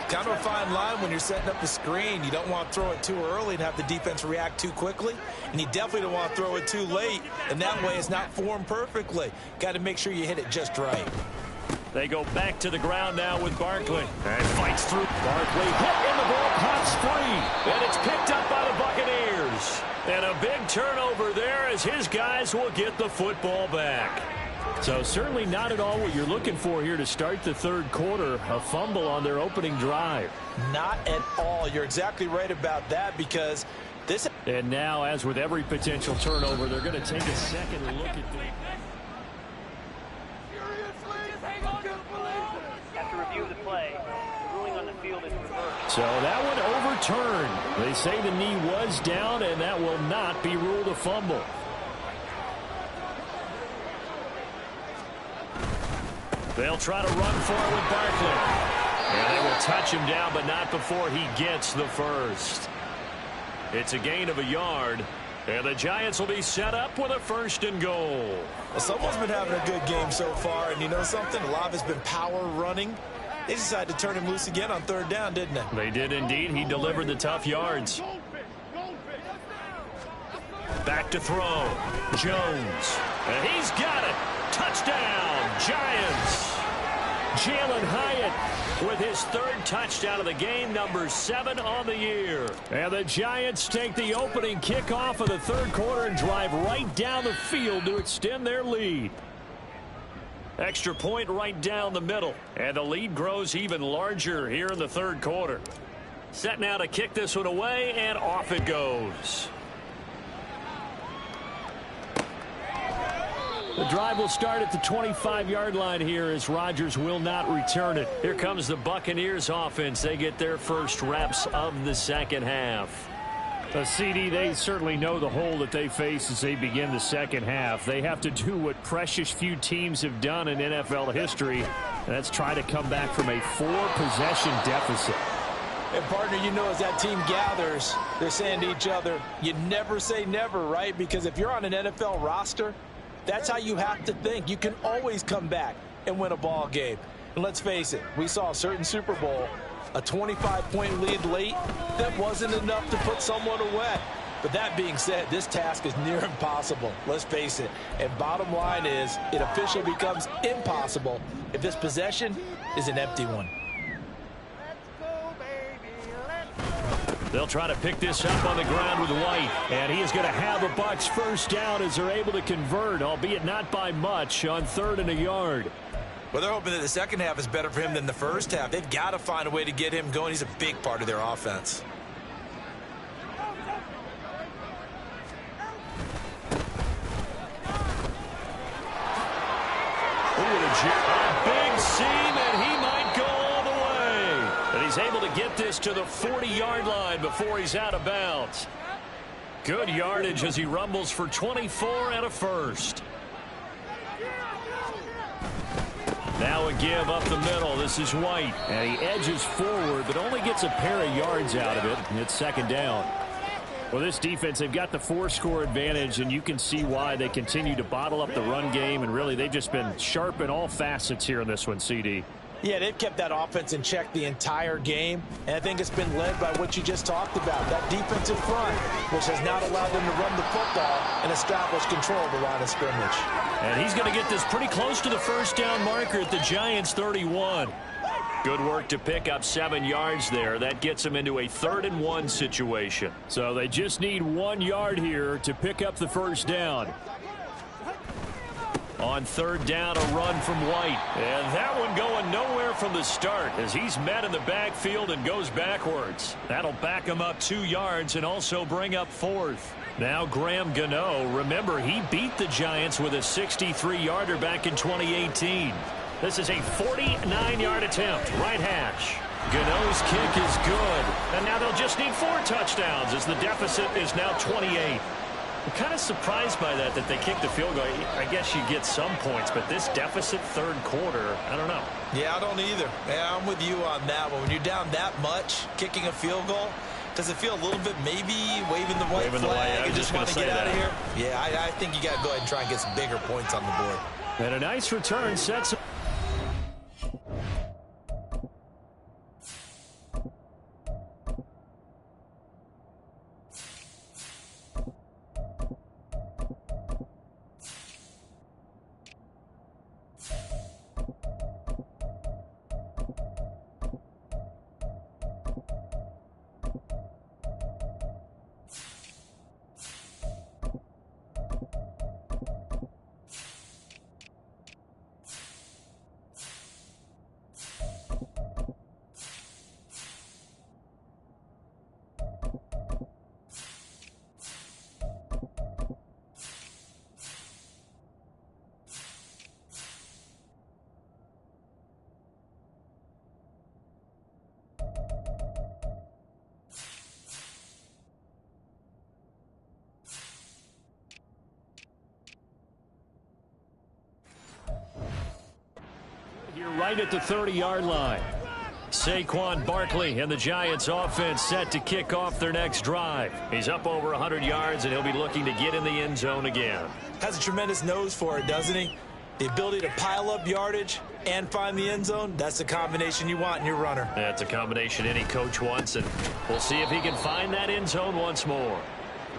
Speaker 4: Kind of a fine line when you're setting up the screen. You don't want to throw it too early and have the defense react too quickly. And you definitely don't want to throw it too late. And that way it's not formed perfectly. Got to make sure you hit it just right.
Speaker 2: They go back to the ground now with Barkley.
Speaker 3: And fights through. Barkley hit in the ball, pops free.
Speaker 2: And it's picked up by the Buccaneers. And a big turnover there as his guys will get the football back.
Speaker 3: So certainly not at all what you're looking for here to start the 3rd quarter. A fumble on their opening drive.
Speaker 4: Not at all. You're exactly right about that because this...
Speaker 3: And now, as with every potential turnover, they're going to take a second look at the...
Speaker 6: After review of the play, the ruling on the field is reversed.
Speaker 3: So that one overturned. They say the knee was down, and that will not be ruled a fumble.
Speaker 2: They'll try to run for it with Barkley. And they will touch him down, but not before he gets the first. It's a gain of a yard. And the Giants will be set up with a 1st and goal.
Speaker 4: Well, someone's been having a good game so far, and you know something? A lot of it's been power running. They decided to turn him loose again on 3rd down, didn't they?
Speaker 2: They did indeed. He delivered the tough yards. Back to throw. Jones. And he's got it. Touchdown, Giants. Jalen Hyatt with his 3rd touchdown of the game, number 7 on the year.
Speaker 3: And the Giants take the opening kickoff of the 3rd quarter and drive right down the field to extend their lead.
Speaker 2: Extra point right down the middle. And the lead grows even larger here in the 3rd quarter. Set now to kick this one away, and off it goes.
Speaker 3: The drive will start at the 25-yard line here as Rodgers will not return it.
Speaker 2: Here comes the Buccaneers offense. They get their first reps of the second half.
Speaker 3: CD, they certainly know the hole that they face as they begin the second half. They have to do what precious few teams have done in NFL history, and that's try to come back from a 4-possession deficit.
Speaker 5: And, partner, you know as that team gathers, they're saying to each other, you never say never, right? Because if you're on an NFL roster, that's how you have to think. You can always come back and win a ball game. And let's face it, we saw a certain Super Bowl, a 25-point lead late, that wasn't enough to put someone away. But that being said, this task is near impossible. Let's face it. And bottom line is, it officially becomes impossible if this possession is an empty one.
Speaker 2: They'll try to pick this up on the ground with White.
Speaker 3: And he is going to have a Bucs 1st down as they're able to convert, albeit not by much, on 3rd and a yard.
Speaker 4: Well, they're hoping that the second half is better for him than the first half. They've got to find a way to get him going. He's a big part of their offense.
Speaker 2: A big seam, and he might go all the way. And he's able to get this to the 40-yard line before he's out of bounds. Good yardage as he rumbles for 24 and a first.
Speaker 3: Now a give up the middle. This is White. And he edges forward, but only gets a pair of yards out of it. And it's second down. Well, this defense, they've got the 4-score advantage, and you can see why they continue to bottle up the run game. And really, they've just been sharp in all facets here in this one, CD.
Speaker 5: Yeah, they've kept that offense in check the entire game, and I think it's been led by what you just talked about, that defensive front, which has not allowed them to run the football and establish control of the line of scrimmage.
Speaker 3: And he's going to get this pretty close to the first down marker at the Giants' 31. Good work to pick up 7 yards there. That gets them into a 3rd-and-1 situation. So they just need 1 yard here to pick up the first down. On 3rd down, a run from White. And that one going nowhere from the start as he's met in the backfield and goes backwards. That'll back him up 2 yards and also bring up 4th. Now Graham Gano. Remember, he beat the Giants with a 63-yarder back in 2018. This is a 49-yard attempt. Right hash. Gano's kick is good. And now they'll just need 4 touchdowns as the deficit is now 28. I'm kind of surprised by that they kicked the field goal. I guess you get some points, but this deficit 3rd quarter, I don't know.
Speaker 4: Yeah, I don't either. Yeah, I'm with you on that one. When you're down that much, kicking a field goal, does it feel a little bit maybe waving the white flag and just want to get out of here? Yeah, I think you got to go ahead and try and get some bigger points on the board.
Speaker 3: And a nice return sets. Right at the 30-yard line. Saquon Barkley and the Giants offense set to kick off their next drive. He's up over 100 yards, and he'll be looking to get in the end zone again.
Speaker 4: Has a tremendous nose for it, doesn't he? The ability to pile up yardage and find the end zone, that's the combination you want in your runner.
Speaker 2: That's a combination any coach wants, and we'll see if he can find that end zone once more.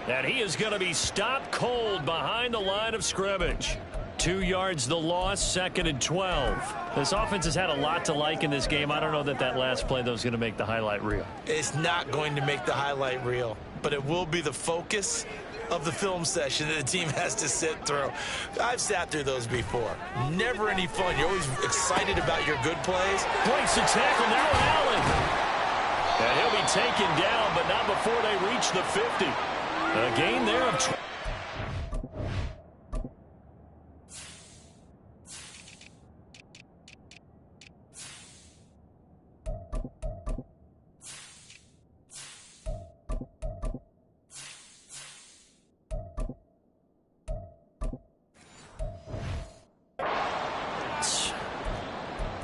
Speaker 2: And he is going to be stopped cold behind the line of scrimmage. 2 yards the loss, 2nd and 12. This offense has had a lot to like in this game. I don't know that last play, though, is going to make the highlight reel.
Speaker 4: It's not going to make the highlight reel, but it will be the focus of the film session that the team has to sit through. I've sat through those before. Never any fun. You're always excited about your good plays.
Speaker 3: Breaks the tackle, now Allen. And he'll be taken down, but not before they reach the 50. A gain there of 20.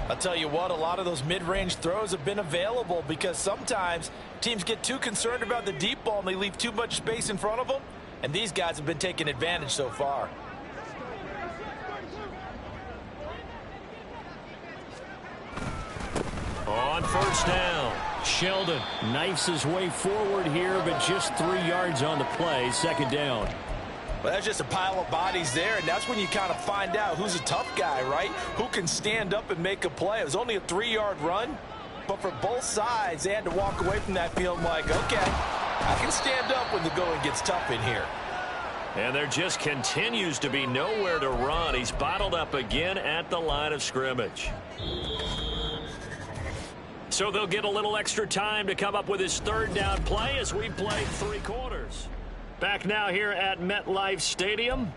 Speaker 5: I'll tell you what, a lot of those mid-range throws have been available because sometimes teams get too concerned about the deep ball and they leave too much space in front of them, and these guys have been taking advantage so far.
Speaker 3: On 1st down, Sheldon knifes his way forward here, but just 3 yards on the play, 2nd down.
Speaker 5: Well, that's just a pile of bodies there, and that's when you kind of find out who's a tough guy, right? Who can stand up and make a play. It was only a 3-yard run, but for both sides, they had to walk away from that field like, okay, I can stand up when the going gets tough in here.
Speaker 2: And there just continues to be nowhere to run. He's bottled up again at the line of scrimmage. So they'll get a little extra time to come up with his 3rd down play as we played 3 quarters. Back now here at MetLife Stadium.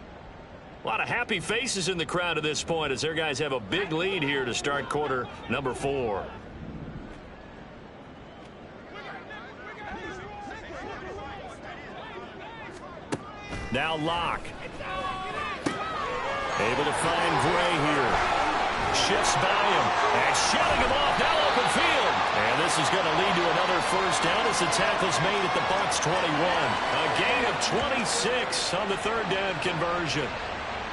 Speaker 2: A lot of happy faces in the crowd at this point as their guys have a big lead here to start quarter number 4. Now Locke. Able to find Gray here. Shifts by him. And shutting him off. Now open field. And this is going to lead to another first down as the tackle's made at the Bucs 21. A gain of 26 on the third down conversion.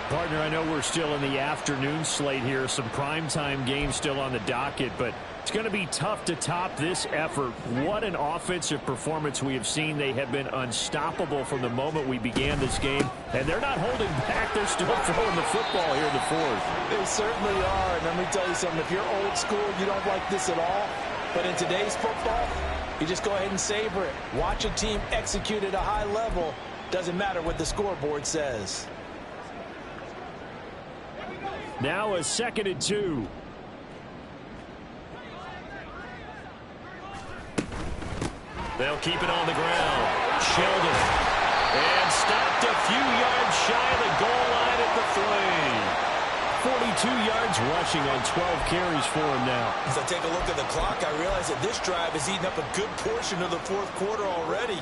Speaker 3: Partner, I know we're still in the afternoon slate here. Some primetime games still on the docket, but it's going to be tough to top this effort. What an offensive performance we have seen. They have been unstoppable from the moment we began this game, and they're not holding back. They're still throwing the football here in the fourth.
Speaker 5: They certainly are, and let me tell you something. If you're old school, you don't like this at all. But in today's football, you just go ahead and savor it. Watch a team execute at a high level. Doesn't matter what the scoreboard says.
Speaker 3: Now a 2nd and 2.
Speaker 2: They'll keep it on the ground. Sheldon. And stopped a few yards shy of the goal line at the 3. 42 yards rushing on 12 carries for him now.
Speaker 4: As I take a look at the clock, I realize that this drive has eaten up a good portion of the fourth quarter already.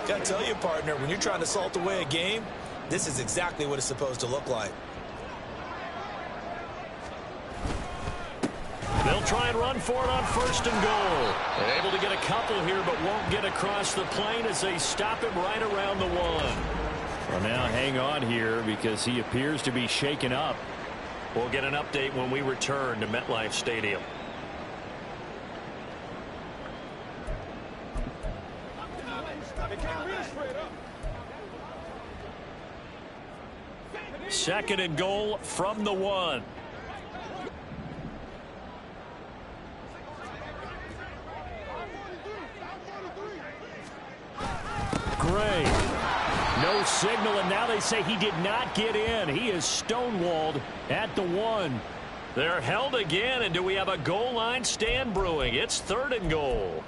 Speaker 4: Got to tell you, partner, when you're trying to salt away a game, this is exactly what it's supposed to look like.
Speaker 2: They'll try and run for it on 1st and goal. They're able to get a couple here, but won't get across the plane as they stop him right around the 1.
Speaker 3: Well, now hang on here because he appears to be shaken up.
Speaker 2: We'll get an update when we return to MetLife Stadium. Second and goal from the 1.
Speaker 3: Gray. No signal, and now they say he did not get in. He is stonewalled at the 1.
Speaker 2: They're held again, and do we have a goal line stand brewing? It's 3rd and goal.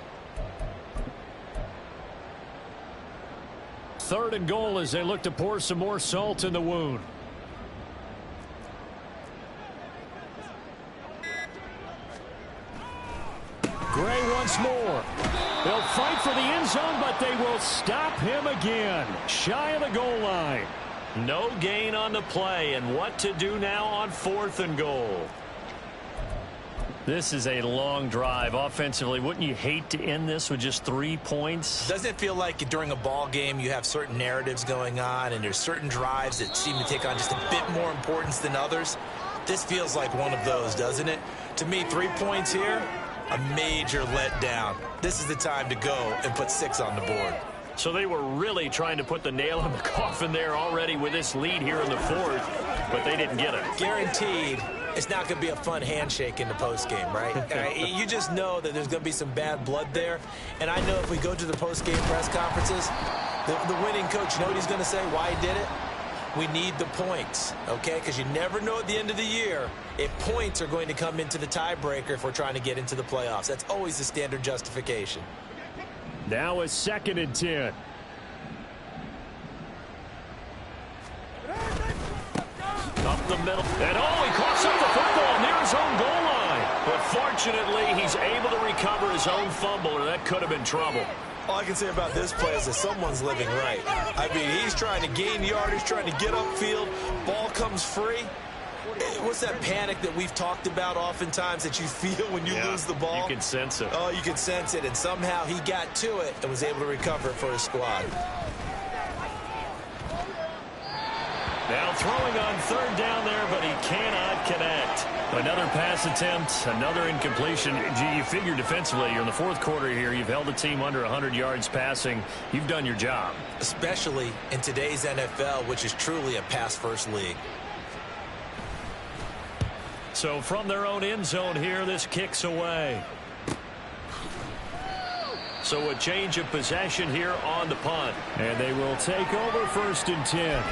Speaker 3: 3rd and goal as they look to pour some more salt in the wound. Gray once more. They'll fight for the end zone, but they will stop him again. Shy of the goal line.
Speaker 2: No gain on the play, and what to do now on 4th and goal.
Speaker 3: This is a long drive. Offensively, wouldn't you hate to end this with just 3 points?
Speaker 4: Doesn't it feel like during a ball game you have certain narratives going on and there's certain drives that seem to take on just a bit more importance than others? This feels like one of those, doesn't it? To me, 3 points here, a major letdown. This is the time to go and put 6 on the board.
Speaker 2: So they were really trying to put the nail in the coffin there already with this lead here in the 4th, but they didn't get it.
Speaker 4: Guaranteed it's not going to be a fun handshake in the postgame, right? You just know that there's going to be some bad blood there. And I know if we go to the postgame press conferences, the winning coach, you know what he's going to say, why he did it? We need the points, okay? Because you never know at the end of the year if points are going to come into the tiebreaker if we're trying to get into the playoffs. That's always the standard justification.
Speaker 3: Now a 2nd and 10.
Speaker 2: Up the middle. And he coughs up the football near his own goal line. But fortunately, he's able to recover his own fumble, or that could have been trouble.
Speaker 4: All I can say about this play is that someone's living right. I mean, he's trying to gain yardage, trying to get upfield. Ball comes free. What's that panic that we've talked about oftentimes that you feel when you lose the ball?
Speaker 2: You can sense it.
Speaker 4: Oh, you can sense it, and somehow he got to it and was able to recover it for his squad.
Speaker 2: Now throwing on 3rd down there, but he cannot connect.
Speaker 3: Another pass attempt, another incompletion. You figure defensively, you're in the 4th quarter here. You've held the team under 100 yards passing. You've done your job.
Speaker 4: Especially in today's NFL, which is truly a pass-first league.
Speaker 2: So from their own end zone here, this kicks away. So a change of possession here on the punt.
Speaker 3: And they will take over 1st and 10.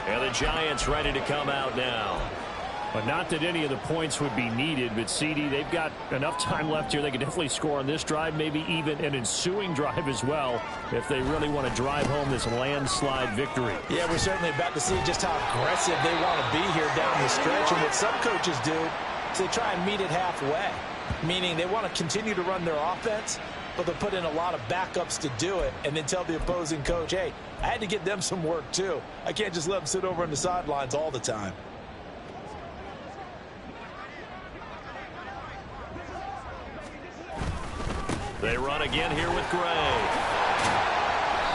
Speaker 2: And the Giants ready to come out now.
Speaker 3: But not that any of the points would be needed, but CD, they've got enough time left here. They can definitely score on this drive, maybe even an ensuing drive as well, if they really want to drive home this landslide victory.
Speaker 5: Yeah, we're certainly about to see just how aggressive they want to be here down the stretch. And what some coaches do is they try and meet it halfway, meaning they want to continue to run their offense, but they'll put in a lot of backups to do it and then tell the opposing coach, hey, I had to get them some work too. I can't just let them sit over on the sidelines all the time.
Speaker 2: They run again here with Gray.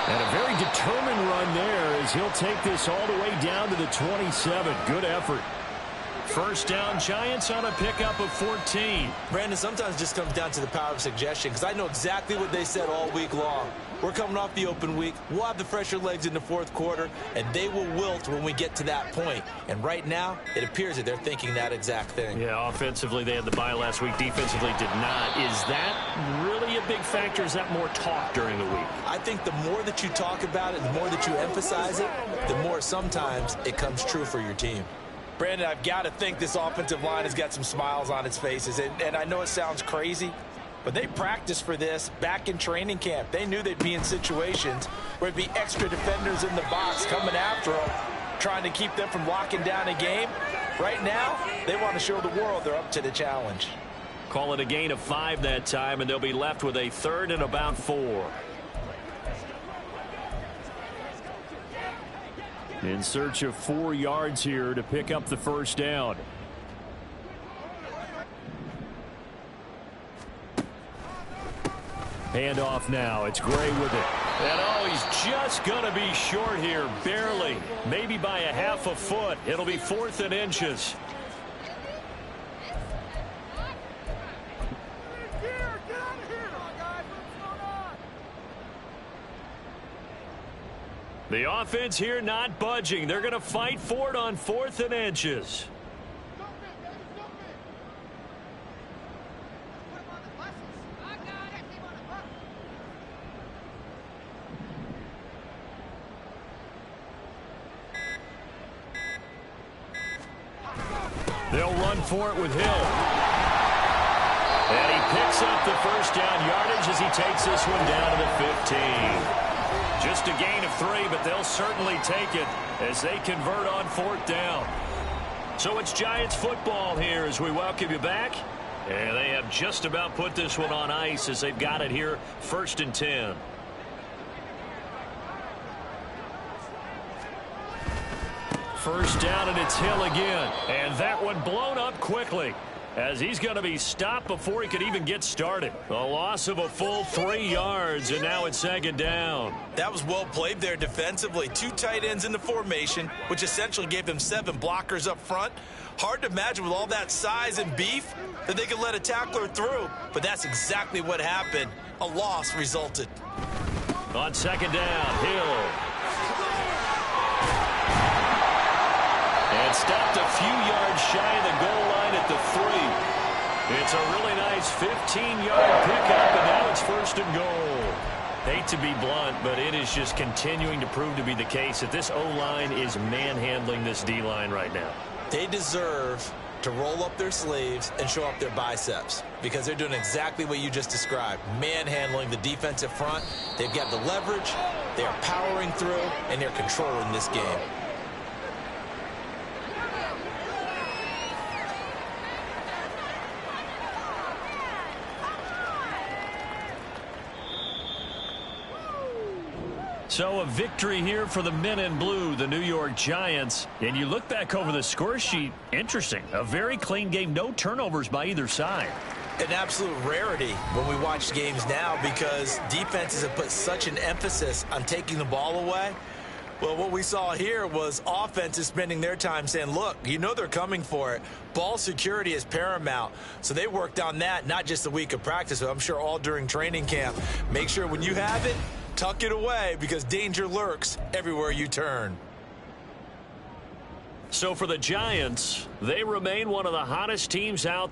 Speaker 3: And a very determined run there as he'll take this all the way down to the 27. Good effort.
Speaker 2: First down, Giants on a pickup of 14.
Speaker 4: Brandon, sometimes it just comes down to the power of suggestion, because I know exactly what they said all week long. We're coming off the open week. We'll have the fresher legs in the fourth quarter, and they will wilt when we get to that point. And right now, it appears that they're thinking that exact thing.
Speaker 2: Yeah, offensively, they had the bye last week. Defensively, did not. Is that really a big factor? Is that more talk during the week?
Speaker 4: I think the more that you talk about it, the more that you emphasize it, the more sometimes it comes true for your team.
Speaker 5: Brandon, I've got to think this offensive line has got some smiles on its faces. And I know it sounds crazy, but they practiced for this back in training camp. They knew they'd be in situations where there'd be extra defenders in the box coming after them, trying to keep them from locking down a game. Right now, they want to show the world they're up to the challenge.
Speaker 2: Call it a gain of 5 that time, and they'll be left with a 3rd and about 4.
Speaker 3: In search of 4 yards here to pick up the first down. Handoff now. It's Gray with it.
Speaker 2: And oh, he's just going to be short here, barely. Maybe by a half a foot. It'll be 4th and inches. The offense here not budging. They're going to fight for it on 4th and inches. They'll run for it with Hill. And he picks up the first down yardage as he takes this one down to the 15. Just a gain of 3, but they'll certainly take it as they convert on 4th down. So it's Giants football here as we welcome you back. And they have just about put this one on ice as they've got it here, 1st and 10. First down, and it's Hill again. And that one blown up quickly, as he's going to be stopped before he could even get started. A loss of a full 3 yards, and now it's 2nd down.
Speaker 4: That was well played there defensively. 2 tight ends in the formation, which essentially gave them 7 blockers up front. Hard to imagine with all that size and beef that they could let a tackler through, but that's exactly what happened. A loss resulted.
Speaker 2: On 2nd down, Hill. And stopped a few yards shy of the goal line at the 3. It's a really nice 15-yard pickup, and now it's 1st and goal. Hate to be blunt, but it is just continuing to prove to be the case that this O-line is manhandling this D-line right now.
Speaker 4: They deserve to roll up their sleeves and show up their biceps, because they're doing exactly what you just described, manhandling the defensive front. They've got the leverage, they are powering through, and they're controlling this game.
Speaker 2: So a victory here for the men in blue, the New York Giants. And you look back over the score sheet, interesting. A very clean game, no turnovers by either side.
Speaker 4: An absolute rarity when we watch games now, because defenses have put such an emphasis on taking the ball away. Well, what we saw here was offenses spending their time saying, look, you know they're coming for it. Ball security is paramount. So they worked on that, not just a week of practice, but I'm sure all during training camp. Make sure when you have it, tuck it away, because danger lurks everywhere you turn.
Speaker 2: So for the Giants, they remain one of the hottest teams out there.